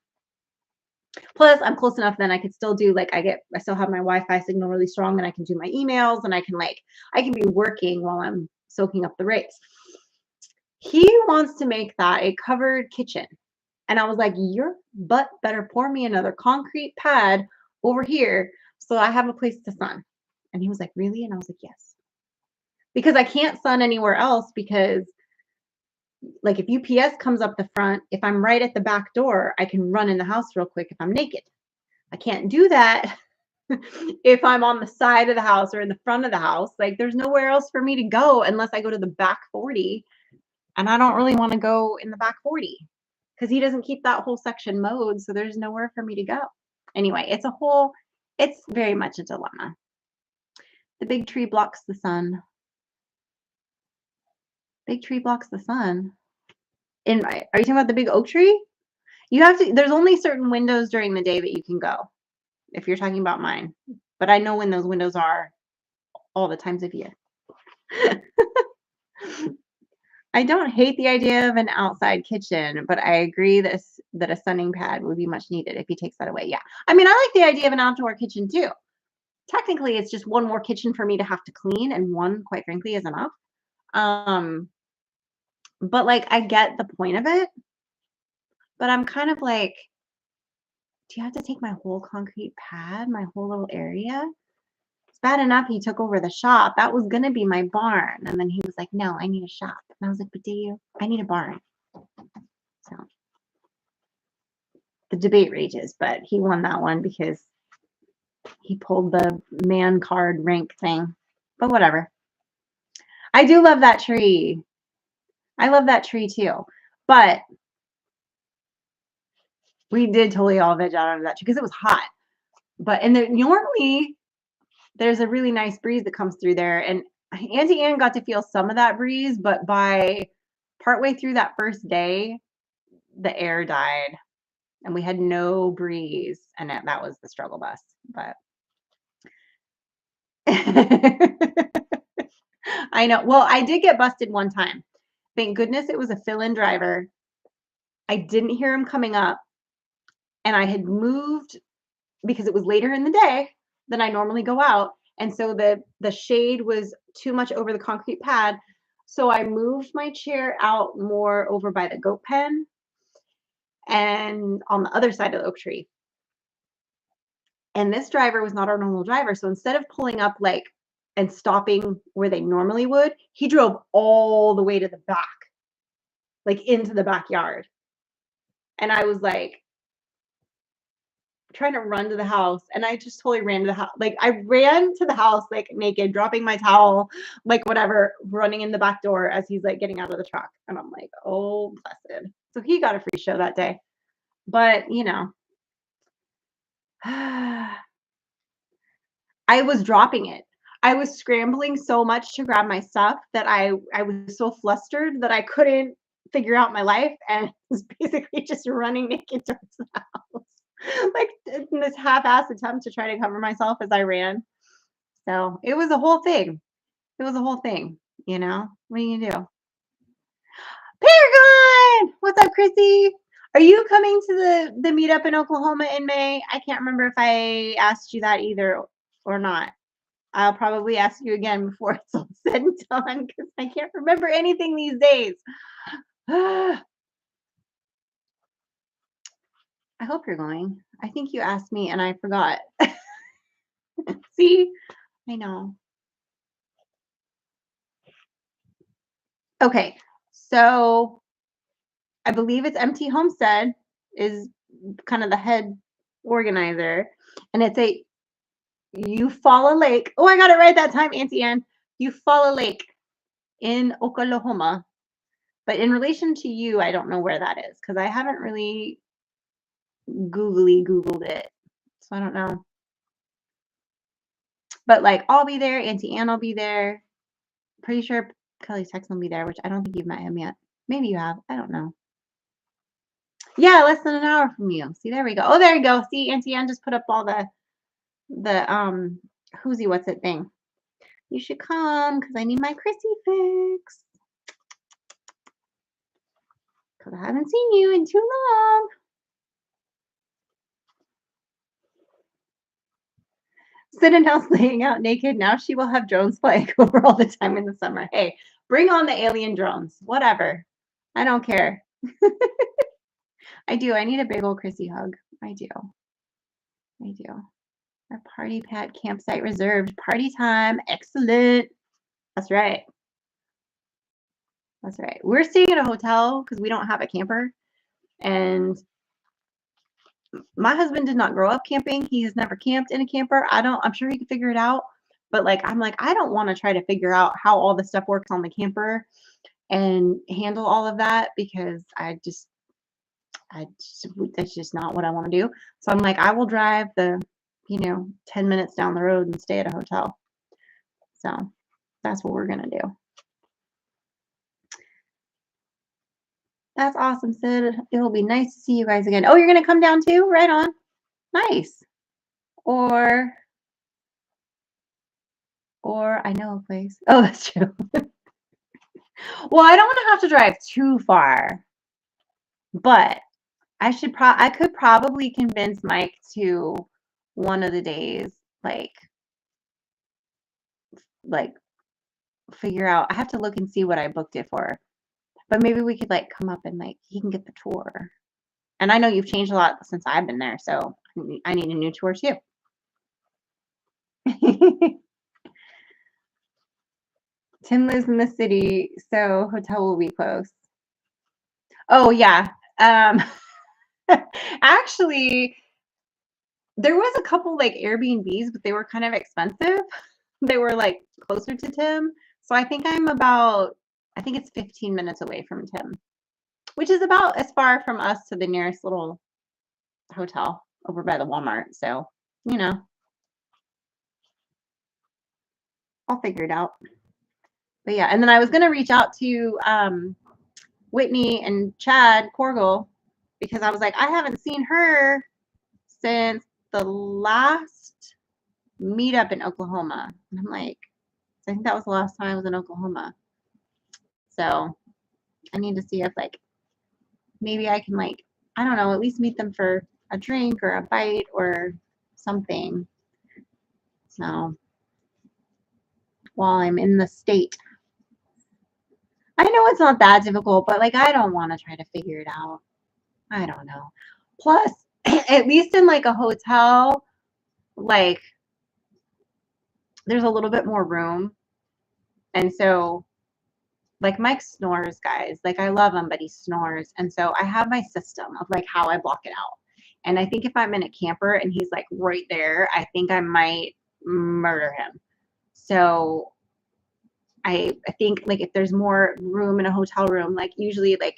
Plus, I'm close enough then I could still do like I still have my Wi-Fi signal really strong, and I can do my emails, and I can be working while I'm soaking up the rays. He wants to make that a covered kitchen. And I was like, your butt better pour me another concrete pad over here so I have a place to sun. And he was like, really? And I was like, yes. Because I can't sun anywhere else, because like if UPS comes up the front, if I'm right at the back door, I can run in the house real quick if I'm naked. I can't do that if I'm on the side of the house or in the front of the house. Like there's nowhere else for me to go unless I go to the back 40. And I don't really want to go in the back 40 because he doesn't keep that whole section mowed. So there's nowhere for me to go. Anyway, it's very much a dilemma. The big tree blocks the sun. Big tree blocks the sun. Are you talking about the big oak tree? There's only certain windows during the day that you can go, if you're talking about mine. But I know when those windows are all the times of year. I don't hate the idea of an outside kitchen, but I agree that a sunning pad would be much needed if he takes that away. Yeah. I mean, I like the idea of an outdoor kitchen too. Technically, it's just one more kitchen for me to have to clean, and one, quite frankly, is enough. But like I get the point of it, but I'm kind of like, do you have to take my whole concrete pad, my whole little area? It's bad enough he took over the shop. That was gonna be my barn. And then he was like, no, I need a shop. And I was like, but do you? I need a barn. So the debate rages, but he won that one because he pulled the man card rank thing. But whatever. I do love that tree. I love that tree too. But we did totally all veg out of that tree because it was hot. But normally there's a really nice breeze that comes through there. And Auntie Anne got to feel some of that breeze, but by partway through that first day, the air died and we had no breeze. And that was the struggle bus. But I know. Well, I did get busted one time. Thank goodness it was a fill-in driver. I didn't hear him coming up. And I had moved because it was later in the day than I normally go out. And so the shade was too much over the concrete pad. So I moved my chair out more over by the goat pen and on the other side of the oak tree. And this driver was not our normal driver. So instead of pulling up like and stopping where they normally would, he drove all the way to the back, like into the backyard. And I was like trying to run to the house, and I just totally ran to the house. Like I ran to the house like naked, dropping my towel, like whatever, running in the back door as he's like getting out of the truck. And I'm like, oh, blessed. So he got a free show that day. But you know, I was dropping it. I was scrambling so much to grab my stuff that I was so flustered that I couldn't figure out my life and was basically just running naked towards the house. Like in this half-assed attempt to try to cover myself as I ran. So it was a whole thing. It was a whole thing, you know? What are you gonna do? Paragon! What's up, Chrissy? Are you coming to the meetup in Oklahoma in May? I can't remember if I asked you that either or not. I'll probably ask you again before it's all said and done because I can't remember anything these days. I hope you're going. I think you asked me and I forgot. See? I know. Okay. So I believe it's Empty Homestead is kind of the head organizer. And it's a Eufaula Lake. Oh, I got it right that time, Auntie Anne. Eufaula Lake in Oklahoma. But in relation to you, I don't know where that is because I haven't really Googled it. So I don't know. But like I'll be there, Auntie Anne will be there. Pretty sure Kelly Sexton will be there, which I don't think you've met him yet. Maybe you have. I don't know. Yeah, less than an hour from you. See, there we go. Oh, there you go. See, Auntie Anne just put up all the who's what's it thing. You should come because I need my Chrissy fix. Because I haven't seen you in too long. Citadel's laying out naked. Now she will have drones flying over all the time in the summer. Hey, bring on the alien drones. Whatever. I don't care. I do. I need a big old Chrissy hug. I do. I do. Our party pad campsite reserved. Party time. Excellent. That's right. That's right. We're staying at a hotel because we don't have a camper. And my husband did not grow up camping. He has never camped in a camper. I'm sure he could figure it out. But like, I'm like, I don't want to try to figure out how all the stuff works on the camper and handle all of that because that's just not what I want to do. So I'm like, I will drive the, 10 minutes down the road and stay at a hotel. So that's what we're going to do. That's awesome, Sid. It will be nice to see you guys again. Oh, you're going to come down too? Right on. Nice. Or I know a place. Oh, that's true. Well, I don't want to have to drive too far, but I could probably convince Mike to one of the days, like figure out. I have to look and see what I booked it for. But maybe we could like come up and like he can get the tour. And I know you've changed a lot since I've been there, so I need a new tour too. Tim lives in the city, so hotel will be close. Oh yeah. Um, actually, there was a couple like Airbnbs, but they were kind of expensive. They were like closer to Tim. So I think I think it's 15 minutes away from Tim, which is about as far from us to the nearest little hotel over by the Walmart. So, you know, I'll figure it out. But yeah, and then I was gonna reach out to Whitney and Chad Corgle because I was like, I haven't seen her since the last meetup in Oklahoma. And I'm like, I think that was the last time I was in Oklahoma. So I need to see if like maybe I can like, I don't know, at least meet them for a drink or a bite or something. So while I'm in the state. I know it's not that difficult, but like I don't want to try to figure it out. I don't know. Plus, at least in like a hotel, like there's a little bit more room. And so like Mike snores, guys. Like I love him, but he snores. And so I have my system of like how I block it out. And I think if I'm in a camper and he's like right there, I think I might murder him. So I think like if there's more room in a hotel room, like usually like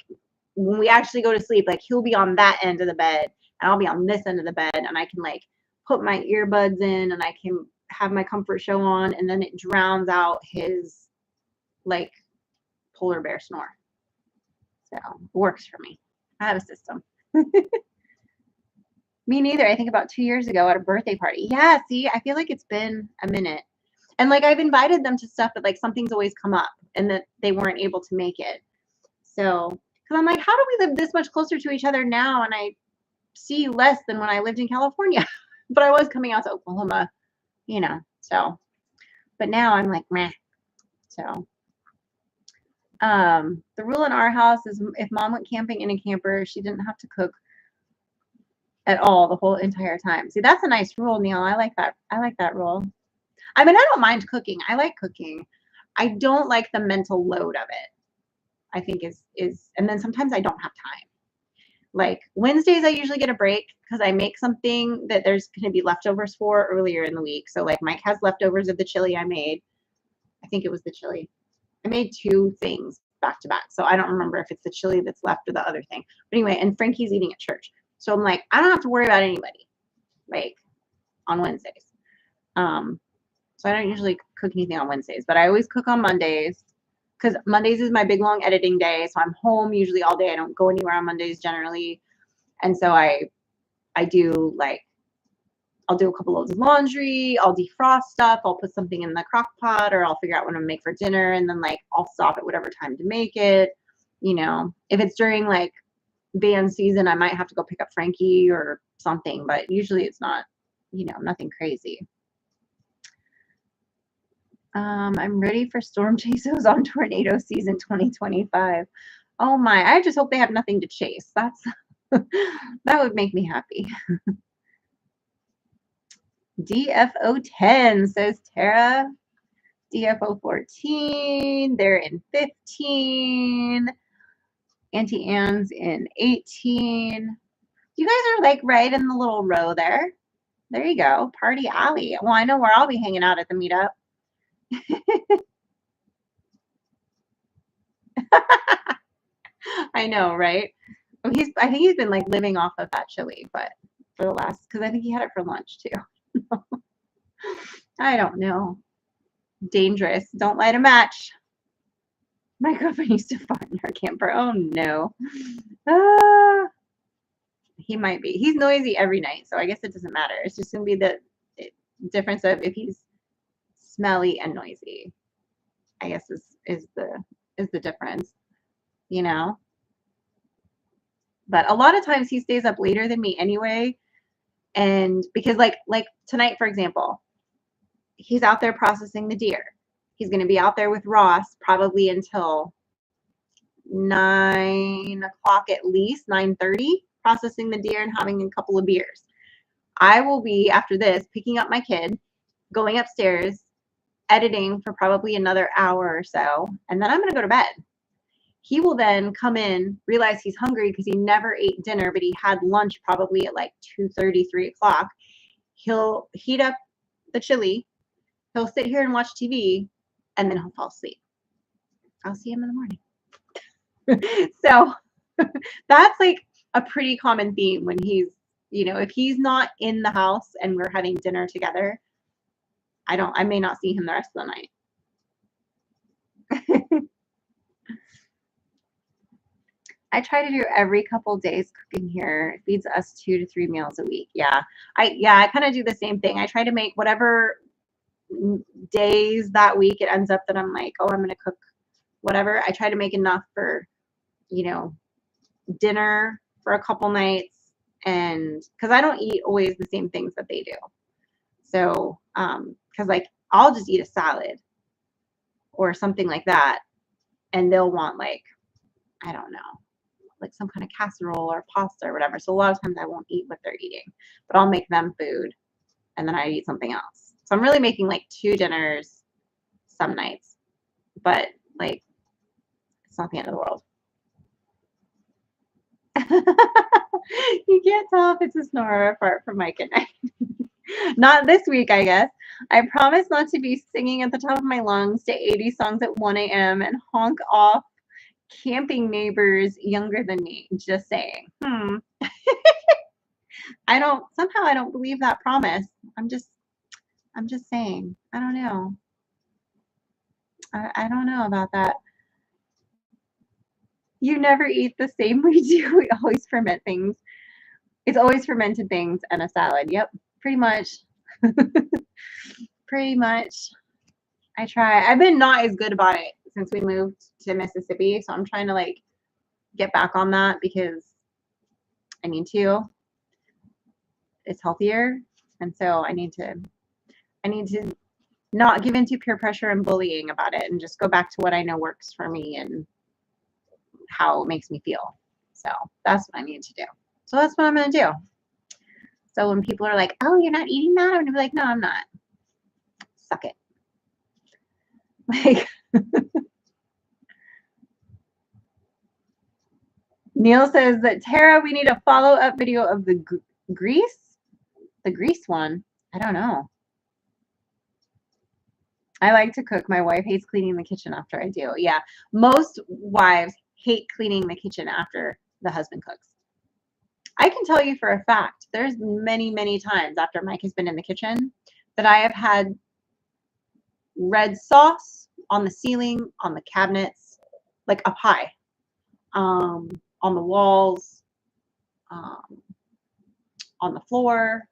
when we actually go to sleep, like he'll be on that end of the bed and I'll be on this end of the bed and I can like put my earbuds in and I can have my comfort show on and then it drowns out his like polar bear snore. So it works for me. I have a system. Me neither. I think about 2 years ago at a birthday party. Yeah, see, I feel like it's been a minute. And like I've invited them to stuff, but like something's always come up and that they weren't able to make it. So, because I'm like, how do we live this much closer to each other now? And I see you less than when I lived in California. But I was coming out to Oklahoma, you know. So, but now I'm like, meh. So, the rule in our house is if mom went camping in a camper, she didn't have to cook at all the whole entire time. See, that's a nice rule, Neil. I like that. I like that rule. I mean, I don't mind cooking. I like cooking. I don't like the mental load of it. I think and then sometimes I don't have time. Like Wednesdays, I usually get a break because I make something that there's going to be leftovers for earlier in the week. So like Mike has leftovers of the chili I made. I think it was the chili. I made 2 things back to back. So I don't remember if it's the chili that's left or the other thing. But anyway, and Frankie's eating at church. So I'm like, I don't have to worry about anybody like on Wednesdays. So I don't usually cook anything on Wednesdays, but I always cook on Mondays because Mondays is my big long editing day. So I'm home usually all day. I don't go anywhere on Mondays generally. And so I do like, I'll do a couple loads of laundry. I'll defrost stuff. I'll put something in the crock pot or I'll figure out what I'm gonna make for dinner. And then like, I'll stop at whatever time to make it. You know, if it's during like band season, I might have to go pick up Frankie or something, but usually it's not, you know, nothing crazy. I'm ready for storm chasers on tornado season 2025. Oh my, I just hope they have nothing to chase. That's that would make me happy. DFO 10 says Tara. DFO 14, they're in 15. Auntie Anne's in 18. You guys are like right in the little row there. There you go. Party Alley. Well, I know where I'll be hanging out at the meetup. I know, right? I think he's been like living off of that chili, but for the last, because I think he had it for lunch too. I don't know. Dangerous. Don't light a match. My girlfriend used to fart in her camper. Oh no. He might be. He's noisy every night, so I guess it doesn't matter. It's just gonna be the difference of if he's smelly and noisy. I guess is the difference, you know. But a lot of times he stays up later than me anyway, and because like tonight, for example, he's out there processing the deer. He's going to be out there with Ross probably until 9 o'clock at least, 9:30, processing the deer and having a couple of beers. I will be, after this, picking up my kid, going upstairs, editing for probably another hour or so, and then I'm going to go to bed. He will then come in, realize he's hungry because he never ate dinner, but he had lunch probably at like 2:30, 3 o'clock. He'll heat up the chili. He'll sit here and watch TV, and then he'll fall asleep. I'll see him in the morning. So that's like a pretty common theme when he's, if he's not in the house and we're having dinner together, I may not see him the rest of the night. I try to do every couple days cooking here. It feeds us 2 to 3 meals a week. Yeah. I kind of do the same thing. I try to make whatever days that week it ends up that I'm like, oh, I'm going to cook whatever. I try to make enough for, dinner for a couple nights, and because I don't eat always the same things that they do. So, because like I'll just eat a salad or something like that, and they'll want like, I don't know, like some kind of casserole or pasta or whatever. So a lot of times I won't eat what they're eating, but I'll make them food and then I eat something else. So I'm really making like 2 dinners some nights, but like it's not the end of the world. You can't tell if it's a snore apart from Mike and I. Not this week, I guess. I promise not to be singing at the top of my lungs to 80 songs at 1 a.m. and honk off camping neighbors younger than me. Just saying. I don't believe that promise. I'm just saying. I don't know. I don't know about that. You never eat the same we do. We always ferment things. It's always fermented things and a salad. Yep, pretty much. Pretty much. I try. I've been not as good about it since we moved to Mississippi, so I'm trying to like get back on that because I need to. It's healthier, and so I need to not give into peer pressure and bullying about it and just go back to what I know works for me and how it makes me feel. So that's what I need to do. So that's what I'm going to do. So when people are like, oh, you're not eating that? I'm going to be like, no, I'm not. Suck it. Like, Neil says that, Tara, we need a follow-up video of the grease. The grease one. I don't know. I like to cook. My wife hates cleaning the kitchen after I do. Yeah. Most wives hate cleaning the kitchen after the husband cooks. I can tell you for a fact, there's many, many times after Mike has been in the kitchen that I have had red sauce on the ceiling, on the cabinets, like up high, on the walls, on the floor.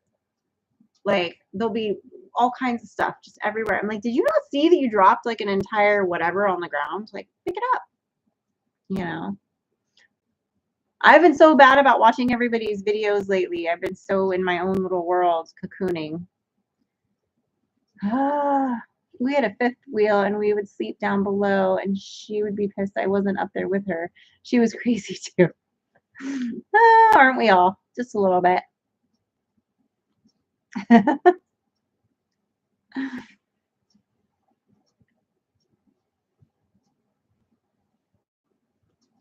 Like there'll be all kinds of stuff just everywhere. I'm like, did you not see that you dropped like an entire whatever on the ground? Like, pick it up. I've been so bad about watching everybody's videos lately. I've been so in my own little world, cocooning. We had a 5th wheel and we would sleep down below and she would be pissed I wasn't up there with her. She was crazy too. Aren't we all? Just a little bit.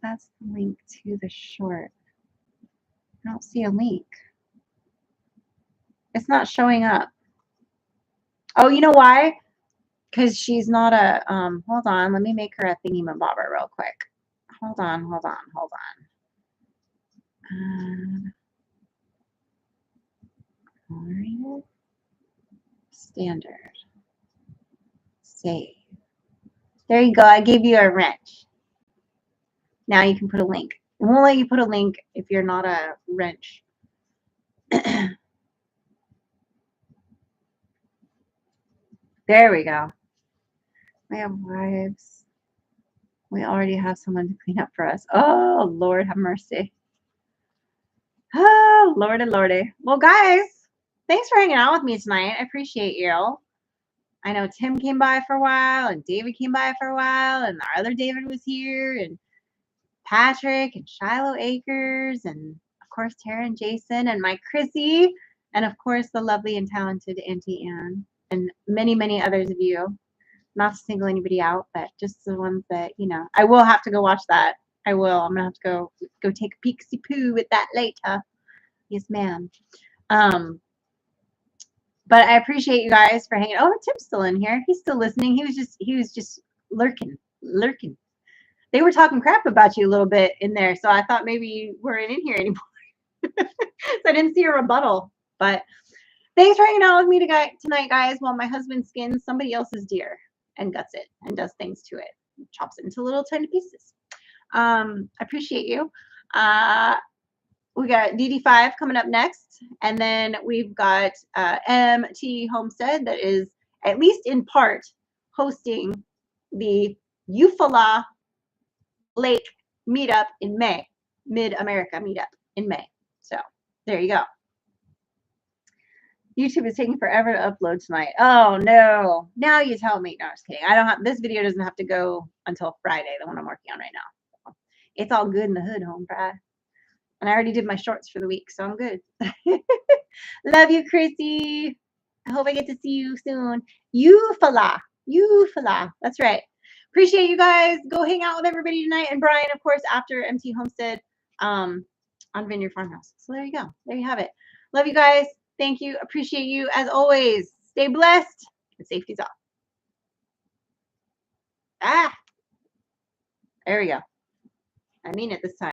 That's the link to the short. I don't see a link. It's not showing up. Oh, you know why? Because she's not a, hold on, let me make her a thingy-mabobber real quick. Hold on. Standard. Save. There you go. I gave you a wrench. Now you can put a link. It won't let you put a link if you're not a wrench. There we go. We have wives. We already have someone to clean up for us. Oh, Lord have mercy. Oh, Lordy, Lordy. Well, guys, thanks for hanging out with me tonight. I appreciate you. I know Tim came by for a while, and David came by for a while, and our other David was here, and Patrick and Shiloh Akers, and of course Tara and Jason, and my Chrissy, and of course the lovely and talented Auntie Anne, and many, many others of you. Not to single anybody out, but just the ones that, you know, I will have to go watch that. I will. I'm gonna have to go take a peeksy poo with that later. Yes, ma'am. But I appreciate you guys for hanging. Oh, Tim's still in here. He's still listening. He was just lurking. They were talking crap about you a little bit in there, so I thought maybe you weren't in here anymore. So I didn't see a rebuttal. But thanks for hanging out with me tonight, guys, while my husband skins somebody else's deer and guts it and does things to it, chops it into little tiny pieces. I appreciate you. We got DD5 coming up next, and then we've got MT Homestead that is, at least in part, hosting the Eufaula Lake Meetup in May, Mid-America Meetup in May. So there you go. YouTube is taking forever to upload tonight. Oh no! Now you tell me. No, I'm just kidding. I don't have this video. Doesn't have to go until Friday, the one I'm working on right now. So it's all good in the hood, home fry. And I already did my shorts for the week, so I'm good. Love you, Chrissy. I hope I get to see you soon. Eufaula. That's right. Appreciate you guys. Go hang out with everybody tonight. And Brian, of course, after MT Homestead on Vineyard Farmhouse. So there you go. There you have it. Love you guys. Thank you. Appreciate you. As always, stay blessed and safety's off. There we go. I mean it this time.